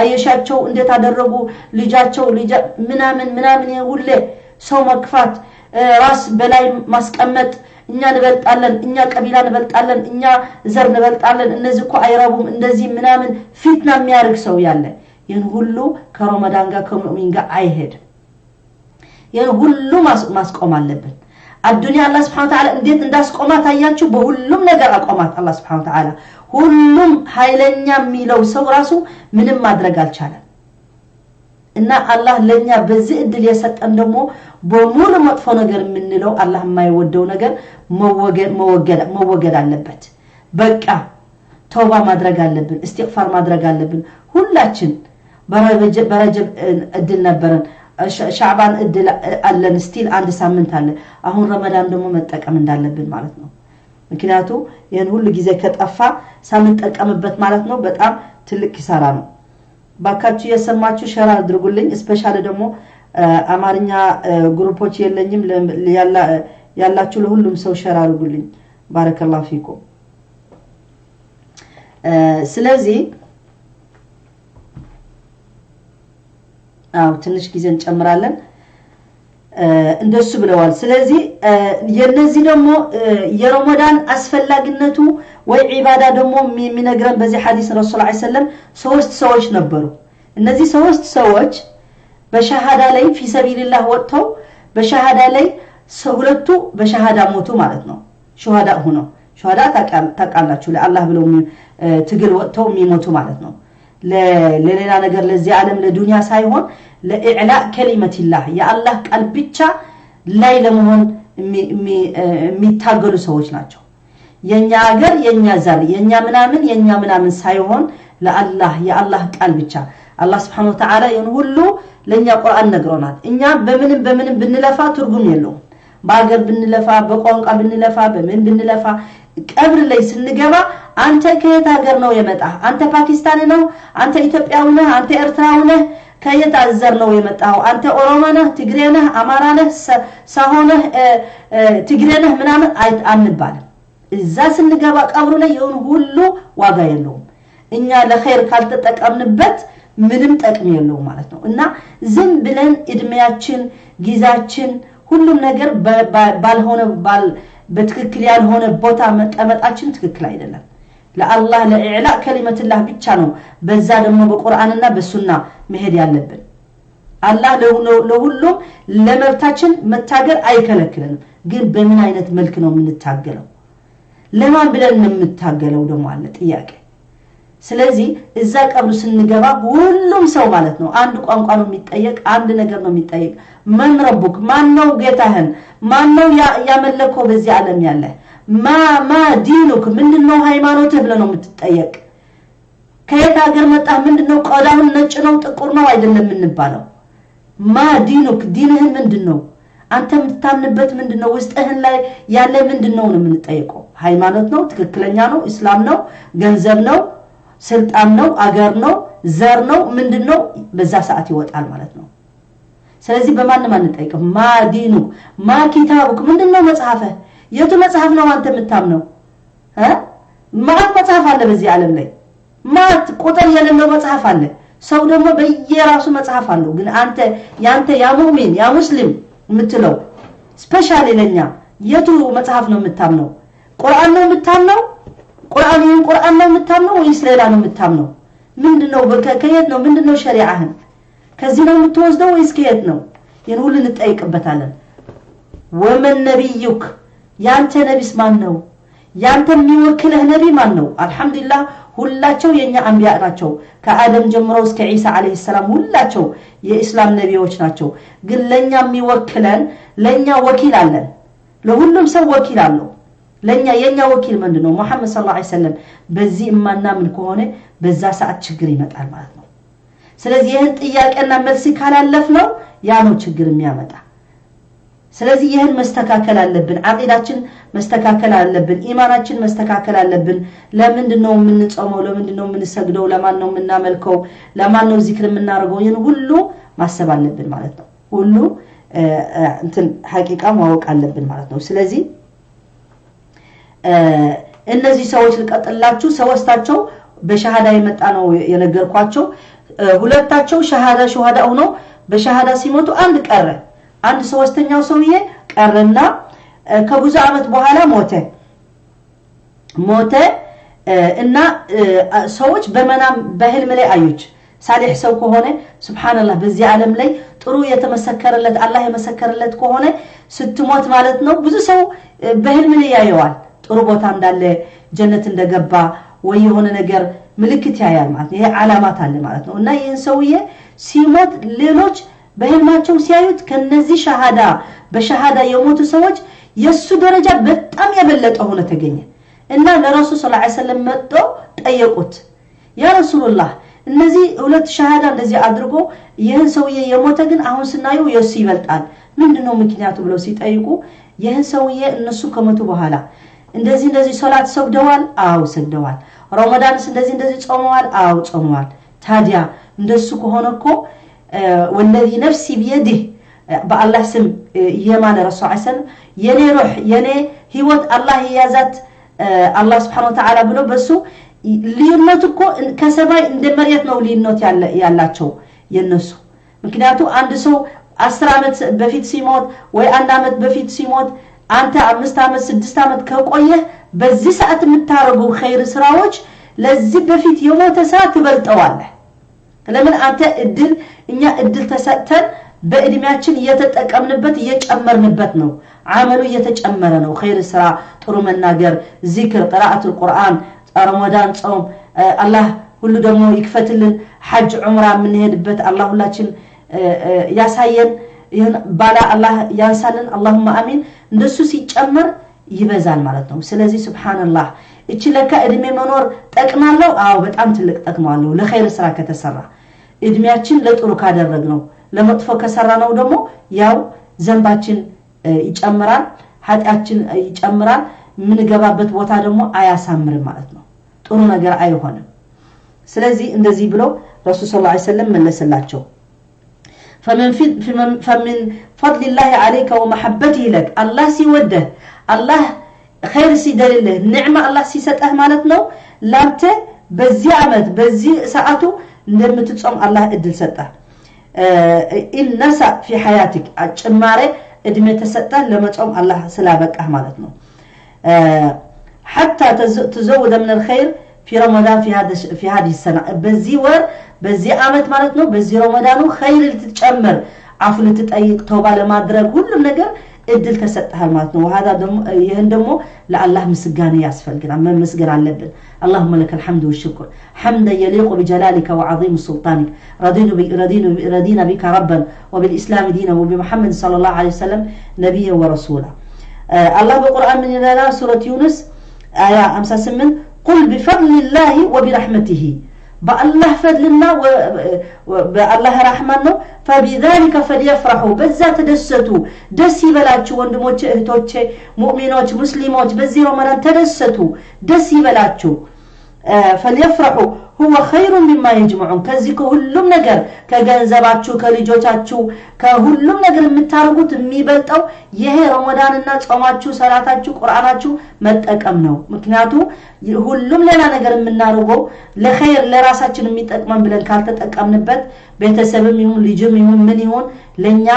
Speaker 1: አየሻቸው እንዴት አደረጉ ልጃቸው ምናምን ሁሌ ሰው መክፋት ራስ በላይ ማስቀመጥ እኛ እንበልጣለን እኛ ቀቢላ እንበልጣለን እኛ ዘር እንበልጣለን እነዚህ እኮ አይራቡም እንደዚህ ምናምን ፊትና የሚያርግ ሰው ያለ ይሄን ሁሉ ከረመዳን ጋር ከሙእሚን ጋር አይሄድም ይሄን ሁሉ ማስቆም አለብን الدنيا الله سبحانه وتعالى እንዴት እንዳስቆማት አያችሁ በሁሉም ነገር አቆማት الله سبحانه وتعالى ሁሉም ኃይለኛ የሚለው ሰው ራሱ ምንም ማድረግ አልቻለም እና አላህ ለኛ በዚህ እድል የሰጠን ደግሞ በሙሉ መጥፎ ነገር የምንለው አላህ የማይወደው ነገር መወገድ አለበት በቃ ተውባ ማድረግ አለብን استغفار ማድረግ አለብን ሁላችን በረጀብ እድል ነበረን ሻዕባን እድል አለን ስቲል አንድ ሳምንት አለ አሁን ረመዳን ደግሞ መጠቀም እንዳለብን ማለት ነው ምክንያቱም ይሄን ሁሉ ጊዜ ከጠፋ ሳምንት ጠቀምበት ማለት ነው በጣም ትልቅ ኪሳራ ነው ባካችሁ የሰማችሁ ሸራ አድርጉልኝ ስፔሻሊ ደግሞ አማርኛ ግሩፖች የለኝም ያላችሁ ለሁሉም ሰው ሸራ አድርጉልኝ ባረከላሁ ፊኩም ስለዚህ ትንሽ ጊዜ እንጨምራለን እንደሱ ብለዋል ስለዚህ የነዚህ ደግሞ የረመዳን አስፈላጊነቱ ወይ ዒባዳ ደግሞ የሚነግረን በዚህ ሐዲስ ረሱል ሰለላሁ ዐለይሂ ወሰለም ሶስት ሰዎች ነበሩ እነዚህ ሶስት ሰዎች በሸሃዳ ላይ في سبيل الله ወጥተው በሸሃዳ ላይ ሁለቱ በሸሃዳ ሞቱ ማለት ነው ሸሃዳ ሆነው ሸሃዳ ታቃላችሁ ለአላህ ብለው ትግል ወጥተው የሚሞቱ ማለት ነው ለሌላ ነገር ለዚህ ዓለም ለዱንያ ሳይሆን ለኢዕላእ ከሊመቲላህ የአላህ ቃል ብቻ ላይ ለመሆን የሚታገሉ ሰዎች ናቸው የኛ ሀገር የኛ ዛል የኛ ምናምን ሳይሆን ለአላህ የአላህ ቃል ብቻ አላህ Subhanahu Wa Ta'ala ይሁን ሁሉ ለኛ ቁርአን ነግሮናል እኛ በምንም ብንለፋ ትርጉም የለውም በአገር ብንለፋ በቋንቋ ብንለፋ በምን ብንለፋ ቀብር ላይ ስንገባ አንተ ከየት ሀገር ነው የመጣ አንተ ፓኪስታኒ ነው አንተ ኢትዮጵያዊ ነህ አንተ ኤርትራዊ ነህ ከየት አዘር ነው የመጣው አንተ ኦሮሞ ነህ ትግሬ ነህ አማራ ነህ ሳሆነህ ትግሬ ነህ ምናምን አንባልም እዛ ስንገባ ቀብሩ ላይ ይሁን ሁሉ ዋጋ የለውም እኛ ለኸይር ካልተጠቀምንበት ምንም ጥቅም የለውም ማለት ነው እና ዝም ብለን እድሜያችን ጊዜያችን ሁሉም ነገር ባልሆነ በትክክል ያልሆነ ቦታ መቀመጣችን ትክክል አይደለም ለአላህ ለኢዕላእ ከሊመቲላህ ብቻ ነው በዛ ደግሞ በቁርአንና በሱና መሄድ ያለብን አላህ ለሁሉም ለመብታችን መታገል አይከለክለንም ግን በምን አይነት መልክ ነው የምንታገለው ለማን ብለን የምንታገለው ደግሞ አለ ጥያቄ ስለዚህ እዛ ቀብሩ ስንገባ ሁሉም ሰው ማለት ነው አንድ ቋንቋ ነው የሚጠየቅ አንድ ነገር ነው የሚጠየቅ ማን ረቡክ ማን ነው ጌታህን ማን ነው ያመለከው በዚህ ዓለም ያለ ማ ዲኑክ ምንድነው ሃይማኖትህ ብለህ ነው የምትጠየቅ ከየት ሀገር መጣህ ምንድነው ቆዳህን ነጭ ነው ጥቁር ነው አይደለም እንባለው ማ ዲኑክ ዲንህን ምንድነው አንተ የምታምንበት ምንድነው ውስጥህን ላይ ያለ ምንድነው ነው የምንጠይቀው ሃይማኖት ነው ትክክለኛ ነው እስላም ነው ገንዘብ ነው ስልጣን ነው አገር ነው ዘር ነው ምንድነው በዛ ሰዓት ይወጣል ማለት ነው ስለዚህ በማንም አንጠይቀው ማ ዲኑ ማ ኪታቡክ ምንድነው መጽሐፍህ የቱ መጽሐፍ ነው አንተ የምታምነው ማት መጽሐፍ አለ በዚህ ዓለም ላይ ማት ቁጥር የሌለው መጽሐፍ አለ ሰው ደግሞ በየራሱ መጽሐፍ አለው ግን አንተ ያንተ ያ ሙእሚን ያ ሙስሊም የምትለው ስፔሻሊ ለኛ የቱ መጽሐፍ ነው የምታምነው ቁርአን ነው የምታምነው ቁርአን ነው የምታምነው ወይስ ሌላ ነው የምታምነው ምንድነው ከየት ነው ምንድነው ሸሪዓህን ከዚህ ነው የምትወስደው ወይስ ከየት ነው ይሄን ሁሉ እንጠይቅበታለን ወመን ነብዩክ ያንተ ነብይስ ማን ነው ያንተ የሚወክልህ ነብይ ማን ነው አልহামዱሊላህ ሁላቸው የኛ አንቢያ ናቸው ከአደም ጀምሮ እስከ ኢሳ አለይሂ ሰላም ሁላቸው የኢስላም ነብዮች ናቸው ግን ለኛ የሚወክለን ለኛ ወኪል አለን ለሁሉም ሰው ወኪል አለው ለኛ የኛ ወኪል ምንድነው መሐመድ ሰለላሁ ዐለይሂ ወሰለም በዚህ ማናምን ከሆነ በዛ ሰዓት ችግር ይመጣል ማለት ነው ስለዚህ ይሄን ጥያቄና መልስ ካላለፍ ነው ያ ነው ችግር የሚያመጣ ስለዚህ ይሄን መስተካከል አለብን አቂዳችን መስተካከል አለብን ኢማናችን መስተካከል አለብን ለምንድነው የምንጾመው ለምንድነው የምንሰግደው ለማን ነው የምናመልከው ለማን ነው ዚክር የምናደርገው ይሄን ሁሉ ማሰብ አለብን ማለት ነው ሁሉ እንትን ሐቂቃ ማወቅ አለብን ማለት ነው ስለዚህ እነዚህ ሰዎች ልቀጥላችሁ ሰውስታቸው በሸሃዳ የመጣ ነው የነገርኳቸው ሁለታቸው ሸሃዳ ሆኖ በሸሃዳ ሲሞቱ አንድ ቀረ አንድ ሶስተኛው ሰውዬ ቀረና ከብዙ አመት በኋላ ሞተ እና ሰዎች በመናም በህልም ላይ አዩች ሳሊህ ሰው ከሆነ ሱብሃንአላህ በዚህ ዓለም ላይ ጥሩ የተመሰከረለት አላህ የመሰከረለት ከሆነ ስትሞት ማለት ነው ብዙ ሰው በህልም ላይ ያየዋል ጥሩ ቦታ እንዳለ ጀነት እንደገባ ወይ የሆነ ነገር ምልክት ያያል ማለት ይሄ ዓላማት አለ ማለት ነው እና ይሄን ሰውዬ ሲሞት ሌሎች በህልማቸው ሲያዩት ከነዚህ በሸሃዳ የሞቱ ሰዎች የሱ ደረጃ በጣም የበለጠ ሆነ ተገኘ እና ለራሱ ሰለላሁ ዐለይሂ ወሰለም መጥቶ ጠየቁት ያ ረሱላህ እነዚህ ሁለት ሸሃዳ እንደዚህ አድርጎ ይሄን ሰውዬ የሞተ ግን አሁን ስናየው የሱ ይበልጣል ምንድነው ምክንያቱ ብለው ሲጠይቁ ይሄን ሰውዬ እነሱ ከሞቱ በኋላ እንደዚህ ሶላት ሰግደዋል አው ሰግደዋል ረመዳንስ እንደዚህ ጾመዋል አው ጾመዋል ታዲያ እንደሱ ከሆነኮ والذي نفسي بيده بالله سم يمان الرسول عليه السلام يني روح يني هيوت الله يازات الله سبحانه وتعالى بلو بسو لينوتكو كسباي እንደ መሬት ነው ሊኖት ያላቸው የነሱ ምክንያቱ አንድ ሰው 10 አመት በፊት ሲሞት ወይ 1 አመት በፊት ሲሞት አንተ 5 አመት 6 አመት ከቆየ በዚህ ሰዓት የምታረጉ ኸይር ስራዎች ለዚህ በፊት የሞተ ሰዓት ይበልጠዋል ለምን አንተ እኛ እድል ተሰጥተን በእድሜያችን እየተጠቀምንበት እየጨመርንበት ነው አመሉ እየተጨመረ ነው ኸይር ስራ ጥሩ መናገር ዚክር ቂራአቱል ቁርአን ረመዳን ጾም አላህ ሁሉ ደግሞ ይክፈትልን ሐጅ ዑምራ ምንሄድበት አላህ ሁላችን ያሳየን ይሄን ባላ አላህ ያንሳልን اللهم አሚን እንደሱ ሲጨመር ይበዛል ማለት ነው ስለዚህ ሱብሃንአላህ እቺ ለካ እድሜ መኖር ጠቅማለው አው በጣም ትልቅ ጠቅማለው ለኸይር ስራ ከተሰራ እድሜያችን ለጥሩ ካደረግነው ለመጥፎ ከሰራነው ደግሞ ያው ዘንባችን ይጨምራል ኃጢያችን ይጨምራል ምን ገባበት ቦታ ደግሞ አያሳምርም ማለት ነው ጥሩ ነገር አይሆንም ስለዚህ እንደዚህ ብሎ ረሱል ሰለላሁ ዐለይሂ ወሰለም መለሰላቸው فمن فضل الله عليك ومحبته لك الله سيوده الله خير سيدلله نعمه الله سيسطه ማለት ነው ላንተ በዚህ አመት በዚህ ሰዓቱ እንደምትጾም አላህ እድል ሰጣ ኢነሳ في حياتك አጭማሬ እድሜ ተሰጣ ለመጾም አላህ ስላበቃህ ማለት ነው حتى تزود من الخير في رمضان في هذه السنه በዚህ ወር በዚህ አመት ማለት ነው በዚህ ረመዳኑ ኸይር ልትጨምር አፍ ልትጠይቅ ተውባ ለማድረግ ሁሉ ነገር እድል ተሰጥሃል ማለት ነው وهذا ደግሞ ይሄን ደግሞ ለአላህ ምስጋና ያስፈልጋል መስገን አለብን اللهم لك الحمد والشكر حمدا يليق بجلالك وعظيم سلطانك رضينا بك ربا وبالإسلام دينا وبمحمد صلى الله عليه وسلم نبيا ورسولا الله بالقرآن من لنا سورة يونس آية 58 قل بفضل الله وبرحمته بالله فضلنا وبالله رحمنا فبذلك فليفرحوا بذا تدستوا دسي بلاچو ወንድሞች እህቶች ሙእሚኖች ሙስሊሞች በዚህ ረመዳን ተደሰቱ ደስ ይበላችሁ فليفرحوا هو خير مما يجمعون ከዚህ ከሁሉም ነገር ከገንዘባችሁ ከልጆቻችሁ ከሁሉም ነገር የምታረጉት የሚበልጠው ይሄ ረመዳንና ጾማችሁ ሰላታችሁ ቁርአናችሁ መጠቀም ነው ምክንያቱም ሁሉም ሌላ ነገር የምናረገው ለኸይር ለራሳችን የሚጠቅመን ብለን ካልተጠቀምንበት ቤተሰብም ይሁን ልጅም ይሁን ምን ይሁን ለኛ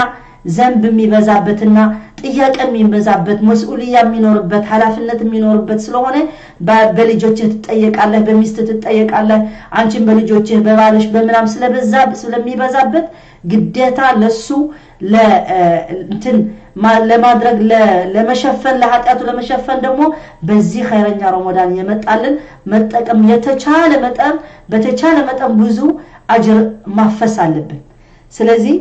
Speaker 1: ዘንብ የሚበዛበትና ጥያቄ የሚበዛበት መስኡልያ የሚኖርበት ኃላፊነት የሚኖርበት ስለሆነ በልጆችህ ትጠየቃለህ በሚስት ትጠየቃለህ አንቺም በልጆችህ በባልሽ በመናም ስለሚበዛበት ግዴታ ለሱ ለእንትን ለማድረግ ለመሸፈን ለኃጢያቱ ለመሸፈን ደግሞ በዚህ ኸይረኛ ረመዳን የመጣልን መጠቀም የተቻለ መጠን በተቻለ መጠን ብዙ አጅር ማፈስ አለብን ስለዚህ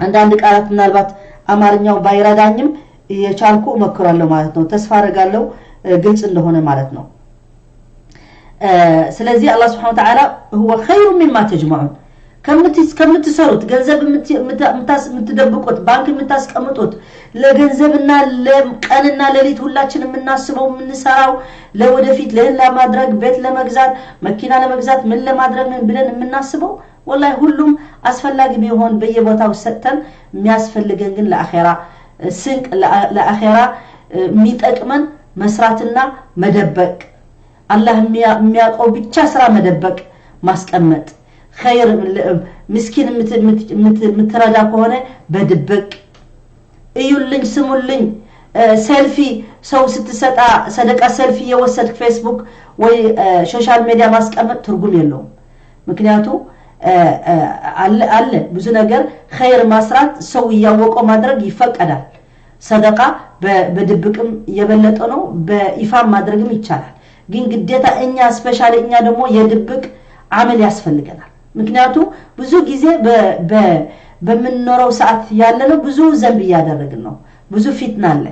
Speaker 1: አንዳንድ ቃላት ምናልባት አማርኛው ባይራዳኝም የቻልኩ መከራለሁ ማለት ነው ተስፋ አደርጋለሁ ግልጽ እንደሆነ ማለት ነው ስለዚህ አላህ Subhanahu Wa Ta'ala هو خير مما تجمعون ከምትሰሩት ገንዘብ የምትደብቁት ባንክ የምታስቀምጡት ለገንዘብና ለቀንና ለሊት ሁላችን የምናስበው የምንሰራው ለወደፊት ለማድረግ ቤት ለመግዛት መኪና ለመግዛት ምን ለማድረግ ምን ብለን የምናስበው والله ሁሉም አስፈላጊ ቢሆን በየቦታው ሰተን የሚያስፈልገን ግን ለአኺራ ስንቅ ለአኺራ የሚጠቅመን መስራትና መደበቅ አላህ የሚያቀው ብቻ ስራ መደበቅ ማስቀመጥ خير مسكين متردا ከሆነ በድብቅ እዩልኝ ስሙልኝ ሰልፊ ሰው ስትሰጣ ሰደቃ ሰልፊ የወሰድክ ፌስቡክ ወይ ሶሻል ሚዲያ ማስቀመጥ ትርጉም የለውም ምክንያቱም አለ ብዙ ነገር خير ማስራት ሰው ያወቀው ማድረግ ይፈቀዳል ሰደቃ በድብቅም የበለጠ ነው በኢፋም ማድረግም ይቻላል ግን ግዴታ እኛ ስፔሻሊ እኛ ደግሞ የድብቅ አመል ያስፈልገናል ምክንያቱም ብዙ ጊዜ በመኖረው ሰዓት ያለነው ብዙ ዘንብ ያደረግን ነው ብዙ ፊትና አለ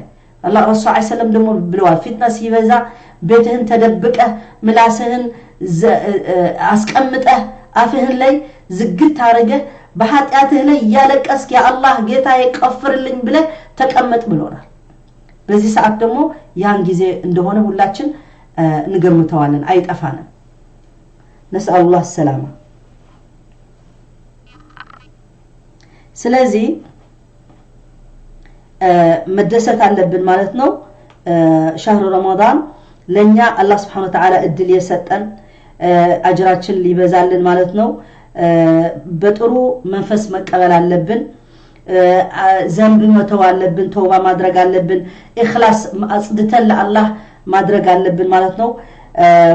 Speaker 1: አላህ ረሱል ሰለላሁ ዐለይሂ ወሰለም ደግሞ ብለዋል ፊትና ሲበዛ ቤትህን ተደብቀህ ምላስህን አስቀምጠህ አፍህን ላይ ዝግት አድርገህ በኃጢአትህ ላይ ያለቀስክ ያ አላህ ጌታዬ ቀፍርልኝ ብለህ ተቀመጥ ብሎናል በዚህ ሰዓት ደግሞ ያን ጊዜ እንደሆነ ሁላችን እንገምተዋለን አይጠፋንም نسأل الله السلامة ስለዚህ መደሰት አለብን ማለት ነው ሻህሩ ረመዳን ለኛ አላህ Subhanahu Wa Ta'ala እድል የሰጠን አጅራችን ሊበዛልን ማለት ነው በጥሩ መንፈስ መቀበል አለብን ዘንብ መተው አለብን ተውባ ማድረግ አለብን ኢኽላስ አጽድተን ለአላህ ማድረግ አለብን ማለት ነው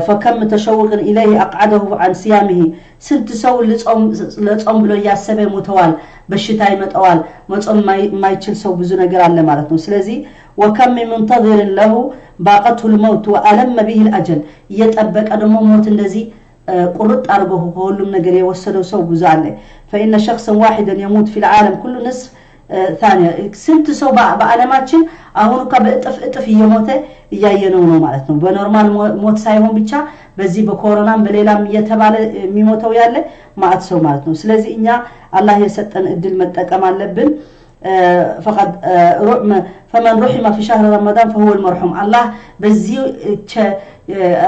Speaker 1: فكم تشوق إليه أقعده عن صيامه سنت سو لصوم ብሎ ያሰበ ሞተዋል በሽታ ይመጣዋል መጾም ማይችል ሰው ብዙ ነገር አለ ማለት ነው ስለዚህ وكم منتظر له باقته الموت وألم به الأجل እየጠበቀ ደግሞ ሞት እንደዚህ ቁርጥ አርጎ ሁሉም ነገር የወሰደው ሰው ብዙ አለ فإن شخصا واحدا يموت في العالم كل نصف ثانية سنت سو بعالماتችን አሁን ከበእጥፍ እየሞተ እያየነው ነው ማለት ነው በኖርማል ሞት ሳይሆን ብቻ በዚህ በኮሮናም በሌላም እየተባለ የሚሞተው ያለ ማአት ሰው ማለት ነው ስለዚህ እኛ አላህ የሰጠን እድል መጠቀም አለብን فقد فمن رحم في شهر رمضان فهو المرحوم الله በዚህ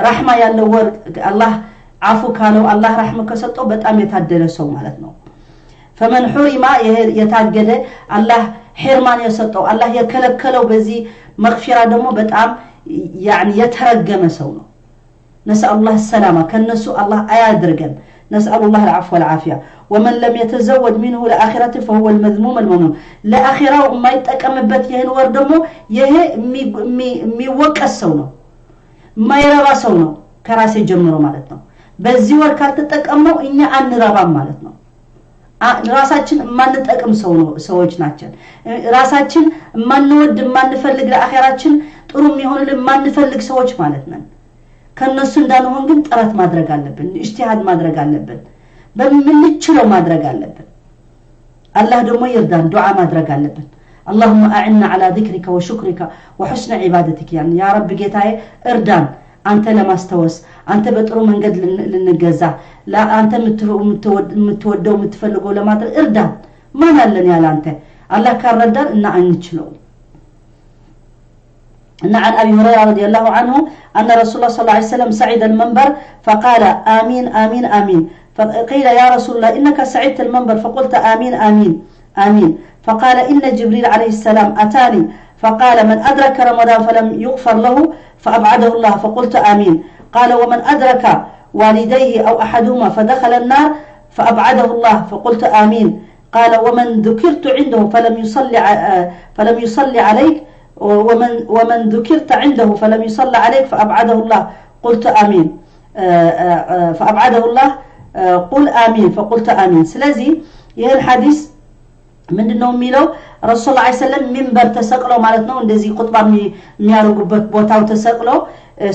Speaker 1: رحمه ያለው ወር አላህ አፉ ካለው አላህ رحمه ከሰጠው በጣም የታደለ ሰው ማለት ነው فمن حرم የታገደ አላህ حرمان يسطو الله يكلكلو بزي مغفرة دمو بتعم يعني يترجم سونه نسأل الله السلامة كنسو الله أيادرجن نسأل الله العفو والعافية ومن لم يتزود منه لآخرة فهو المذموم الممنوع لآخرة ما يتأكم بتيهن وردمو يهي مي وكس سونه ما يرى سونه كراسي جمرو مالتنا بزي وركالت تتأكمو إني أن ربا مالتنا ራሳችን ማንጠቅም ሰዎች ናቸው ራሳችን ማንወድ ማንፈልግ ለአኺራችን ጥሩ የሚሆንልን ማንፈልግ ሰዎች ማለት ነን ከነሱ እንዳንሆን ግን ጥረት ማድረግ አለብን ኢጅቲሃድ ማድረግ አለብን በምንችለው ማድረግ አለብን አላህ ደግሞ ይርዳን ዱዓ ማድረግ አለብን اللهم أعنا على ذكرك وشكرك وحسن عبادتك يعني يا رب جيتاي اردان أنت لما استوس أنت بترو من قد للنجزة لا أنت متودو متفلقو لما اردان ما نالن يا أنت الله كان ردان إن عنشلو إن عن أبي هريرة رضي الله عنه أن رسول الله صلى الله عليه وسلم صعد المنبر فقال آمين آمين آمين فقيل يا رسول الله إنك صعدت المنبر فقلت آمين آمين آمين فقال إن جبريل عليه السلام أتاني فقال من أدرك رمضان فلم يغفر له فأبعده الله فقلت آمين قال ومن أدرك والديه أو أحدهما فدخل النار فأبعده الله فقلت آمين قال ومن ذكرت عنده فلم يصلي عليك ومن ذكرت عنده فلم يصلي عليك فأبعده الله قلت آمين فأبعده الله قل آمين فقلت آمين سلازي يا الحديث ምንድነው የሚለው ረሱል ሰለላሁ ዐለይሂ ወሰለም ሚንበር ተሰቅለው ማለት ነው እንደዚህ ኹጥባ የሚያርጉበት ቦታው ተሰቅለው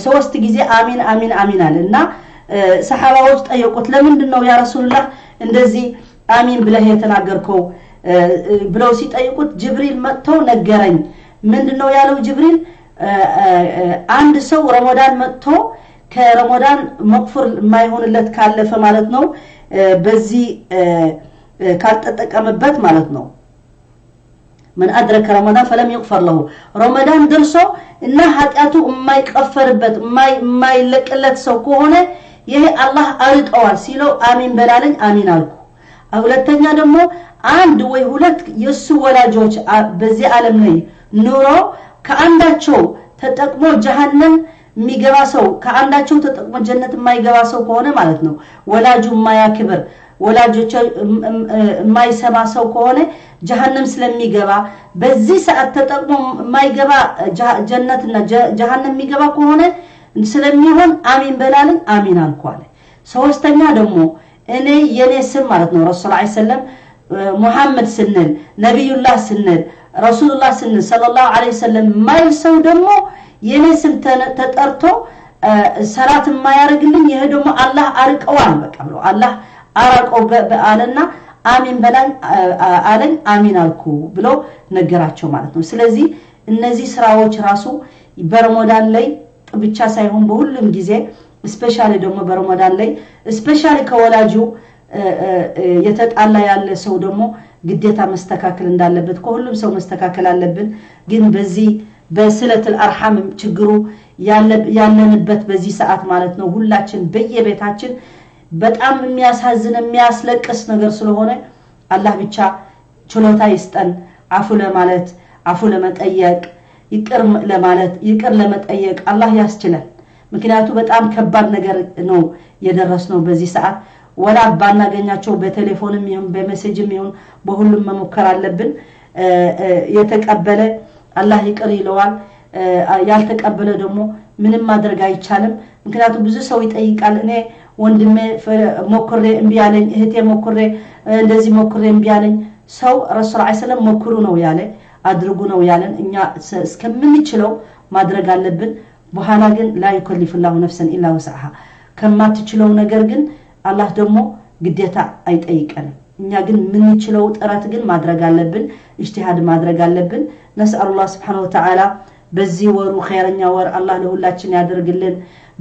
Speaker 1: ሶስት ጊዜ አሚን አሚን አሚን አለና ሰሃባዎች ጠየቁት ለምንድነው ያ ረሱላህ እንደዚህ አሚን ብለህ የተናገርከው ብለው ሲጠይቁት ጅብሪል መጥቶ ነገረኝ ምንድነው ያለው ጅብሪል አንድ ሰው ረመዳን መጥቶ ከረመዳን መግፈር የማይሆንለት ካለፈ ማለት ነው በዚህ ካልተጠቀመበት ማለት ነው من أدرك رمضان فلم يغفر له رمضان درسو إن ኃጢአቱ የማይቀፈርበት የማይለቅለት ሰው ከሆነ ይሄ አላህ አርቀዋል ሲለው አሚን በላለኝ አሚን አልኩ ሁለተኛ ደግሞ አንድ ወይ ሁለት የሱ ወላጆች በዚህ ዓለም ላይ ኑሮ ከአንዳቸው ተጠቅሞ ጀሃነም የሚገባ ሰው ከአንዳቸው ተጠቅሞ ጀነት የማይገባ ሰው ከሆነ ማለት ነው ወላጁ የማያክብር ወላጆች የማይሰማ ሰው ከሆነ ጀሃነም ስለሚገባ በዚህ ሰዓት ተጠቅሞ የማይገባ ጀነትና ጀሃነም የሚገባ ከሆነ ስለሚሆን አሚን በላልን አሚን አልኳለ ሶስተኛ ደግሞ እኔ የኔ ስም ማለት ነው ረሱል ሰለላሁ ዐለይሂ ወሰለም ሙሐመድ ስንል ነብዩላህ ስንል ረሱልላህ ስንል ሰለላሁ ዐለይሂ ወሰለም ማይል ሰው ደግሞ የኔ ስም ተጠርቶ ሰላት የማያርግልኝ ይሄ ደግሞ አላህ አርቀዋል በቃ ብሎ አላህ አራቀው በአለና አሚን በላኝ አለኝ አሚን አልኩ ብሎ ነገራቸው ማለት ነው ስለዚህ እነዚህ ስራዎች ራሱ በረመዳን ላይ ብቻ ሳይሆን በሁሉም ጊዜ ስፔሻሊ ደግሞ በረመዳን ላይ ስፔሻሊ ከወላጁ የተጣላ ያለ ሰው ደግሞ ግዴታ መስተካከል እንዳለበት ከሁሉም ሰው መስተካከል አለብን ግን በዚህ በስለተል አርሐም ችግሩ ያለንበት በዚህ ሰዓት ማለት ነው ሁላችን በየቤታችን በጣም የሚያሳዝን የሚያስለቅስ ነገር ስለሆነ አላህ ብቻ ችሎታ ይስጠን አፉ ለማለት አፉ ለመጠየቅ ይቅር ለመጠየቅ አላህ ያስችላል ምክንያቱ በጣም ከባድ ነገር ነው የደረስነው በዚህ ሰዓት ወላ ባናገኛቸው በቴሌፎንም ይሁን በሜሴጅም ይሁን በሁሉም መሞከር አለብን የተቀበለ አላህ ይቅር ይለዋል ያልተቀበለ ደግሞ ምንም ማድረግ አይቻልም ምክንያቱም ብዙ ሰው ይጠይቃል እኔ ወንድሜ ሞክሬ እምቢ አለኝ እህቴ ሞክሬ እንደዚህ ሞክሬ እምቢ አለኝ ሰው ረሱል ሰለላሁ ዐለይሂ ወሰለም ሞክሩ ነው ያለ አድርጉ ነው ያለን እኛ እስከምንችለው ማድረግ አለብን በኋላ ግን لا يكلف الله نفسا الا وسعها ከማትችለው ነገር ግን አላህ ደግሞ ግዴታ አይጠይቀንም እኛ ግን ምንችለው ጥረት ግን ማድረግ አለብን ኢጅቲሃድ ማድረግ አለብን نسأل الله سبحانه وتعالى በዚህ ወሩ ኸይረኛ ወር አላህ ለሁላችን ያደርግልን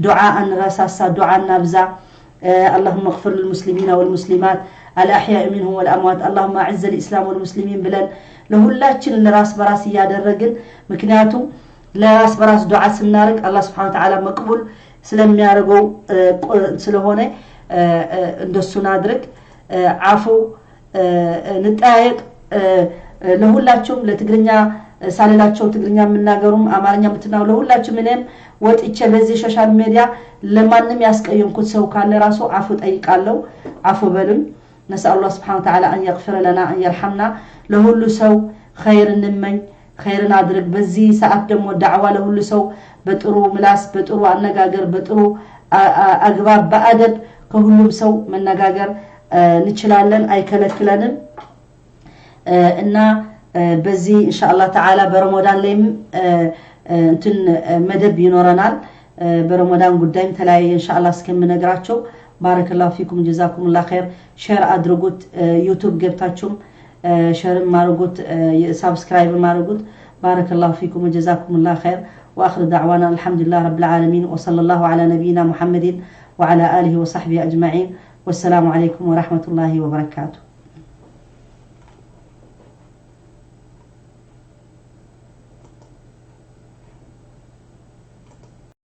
Speaker 1: دعاء نرساسا دعاء نبزا اللهم اغفر للمسلمين والمسلمات الأحياء منهم والأموات اللهم أعز الإسلام والمسلمين بلن لهلاችን ለራስ በራስ ያደረግን ምክንያቱም ለራስ በራስ ዱዓ ስናርግ አላህ Subhanahu Wa Ta'ala መቅቡል ስለሚያርገው ስለሆነ እንደሱ ናድርግ አፉ ንጣይቅ ለሁላችሁም ለትግርኛ ሳለላቸው ትግርኛ ምናገሩም አማርኛ ምትናው ለሁላችሁም እኔም ወጥቼ በዚህ ሶሻል ሚዲያ ለማንም ያስቀየምኩት ሰው ካለ ራሱ አፉ ጠይቃለሁ አፉ በሉኝ نسأل الله سبحانه وتعالى أن يغفر لنا أن يرحمنا لهول سو خير نمن خير نادرك بزي ساعات دمو دعوة لهول سو بطرو ملاس بطرو النجاجر بطرو أجواب بأدب كهولم سو من نجاجر እንችላለን አይከለክለንም እና በዚህ ኢንሻአላህ ተዓላ በረመዳን ላይም እንትን መደብ ይኖረናል በረመዳን ጉዳይም ተላይ ኢንሻአላህ እስከምነግራቸው ባረከላሁ ፊኩም ጀዛኩሙላህ ኸይር ሼር አድርጉት ዩቲዩብ ገብታችሁም ሼር ማድርጉት ሰብስክራይብ ማድርጉት ባረከላሁ ፊኩም ጀዛኩሙላህ ኸይር واخر دعوانا الحمد لله رب العالمين وصلى الله على نبينا محمد وعلى اله وصحبه اجمعين والسلام عليكم ورحمه الله وبركاته